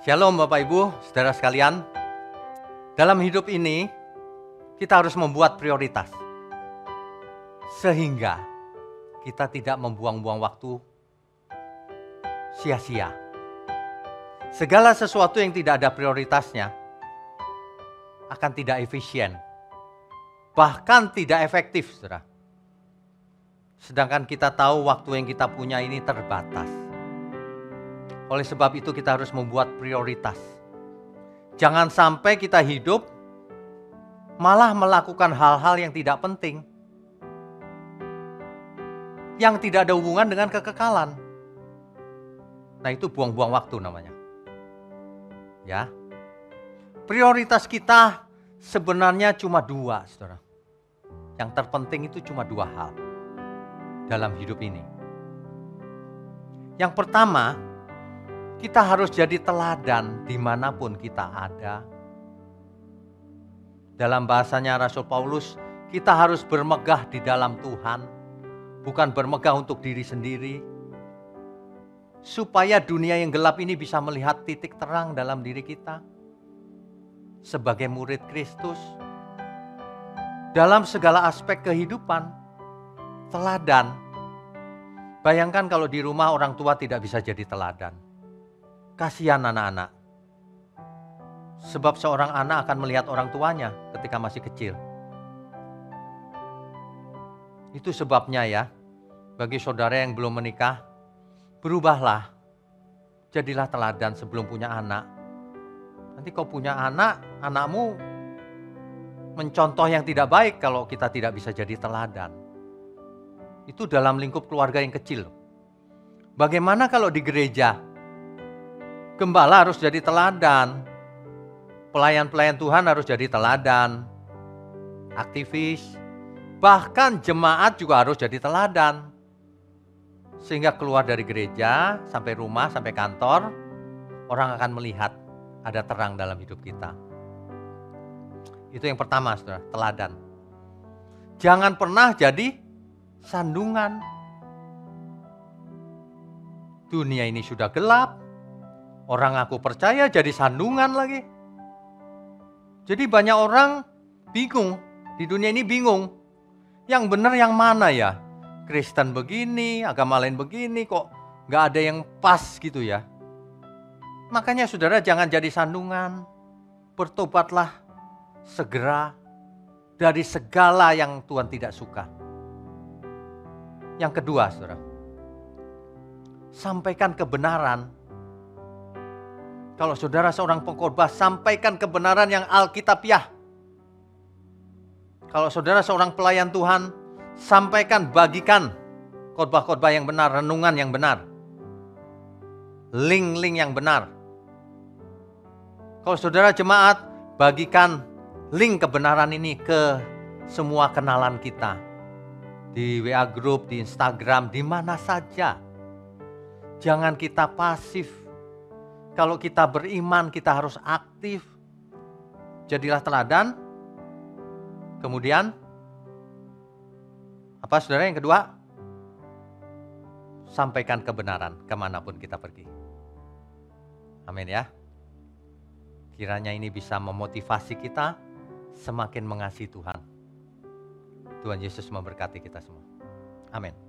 Shalom Bapak Ibu, saudara sekalian. Dalam hidup ini, kita harus membuat prioritas. Sehingga kita tidak membuang-buang waktu sia-sia. Segala sesuatu yang tidak ada prioritasnya akan tidak efisien. Bahkan tidak efektif, saudara. Sedangkan kita tahu waktu yang kita punya ini terbatas. Oleh sebab itu kita harus membuat prioritas. Jangan sampai kita hidup malah melakukan hal-hal yang tidak penting. Yang tidak ada hubungan dengan kekekalan. Nah, itu buang-buang waktu namanya. Ya. Prioritas kita sebenarnya cuma dua, saudara. Yang terpenting itu cuma dua hal dalam hidup ini. Yang pertama, kita harus jadi teladan dimanapun kita ada. Dalam bahasanya Rasul Paulus, kita harus bermegah di dalam Tuhan, bukan bermegah untuk diri sendiri. Supaya dunia yang gelap ini bisa melihat titik terang dalam diri kita. Sebagai murid Kristus, dalam segala aspek kehidupan, teladan. Bayangkan kalau di rumah orang tua tidak bisa jadi teladan. Kasihan anak-anak. Sebab seorang anak akan melihat orang tuanya ketika masih kecil. Itu sebabnya ya, bagi saudara yang belum menikah, berubahlah. Jadilah teladan sebelum punya anak. Nanti kau punya anak, anakmu mencontoh yang tidak baik kalau kita tidak bisa jadi teladan. Itu dalam lingkup keluarga yang kecil. Bagaimana kalau di gereja? Gembala harus jadi teladan. Pelayan-pelayan Tuhan harus jadi teladan. Aktivis. Bahkan jemaat juga harus jadi teladan. Sehingga keluar dari gereja, sampai rumah, sampai kantor, orang akan melihat ada terang dalam hidup kita. Itu yang pertama, saudara, teladan. Jangan pernah jadi sandungan. Dunia ini sudah gelap. Orang aku percaya jadi sandungan lagi. Jadi banyak orang bingung. Di dunia ini bingung. Yang benar yang mana ya? Kristen begini, agama lain begini, kok gak ada yang pas gitu ya. Makanya saudara jangan jadi sandungan. Bertobatlah segera dari segala yang Tuhan tidak suka. Yang kedua, saudara, sampaikan kebenaran. Kalau saudara seorang pengkhotbah, sampaikan kebenaran yang alkitabiah. Kalau saudara seorang pelayan Tuhan, sampaikan, bagikan khotbah-khotbah yang benar, renungan yang benar. Link-link yang benar. Kalau saudara jemaat, bagikan link kebenaran ini ke semua kenalan kita. Di WA Group, di Instagram, di mana saja. Jangan kita pasif. Kalau kita beriman, kita harus aktif. Jadilah teladan. Kemudian, apa saudara yang kedua? Sampaikan kebenaran kemanapun kita pergi. Amin ya. Kiranya ini bisa memotivasi kita semakin mengasihi Tuhan. Tuhan Yesus memberkati kita semua. Amin.